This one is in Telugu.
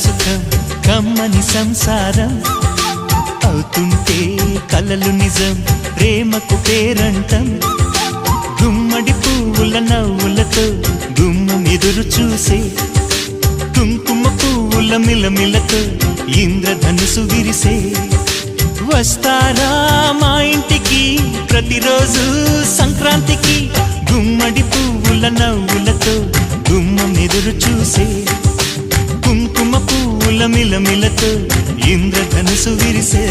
సుఖం కమ్మని సంసారం అవుతుంటే కలలు నిజం ప్రేమకు పేరంటం గుమ్మడి పువ్వుల నవ్వులతో గుమ్మం ఎదురు చూసే కుంకుమ పువ్వుల మిలమిలతో ఇంద్రధనుసు విరిసే వస్తారా మా ఇంటికి ప్రతిరోజు సంక్రాంతికి గుమ్మడి పువ్వుల నవ్వులతో గుమ్మం ఎదురు చూసే కుంకుమ పువ్వుల మిలమిలతో ఇంద్రధనుసు విరిసే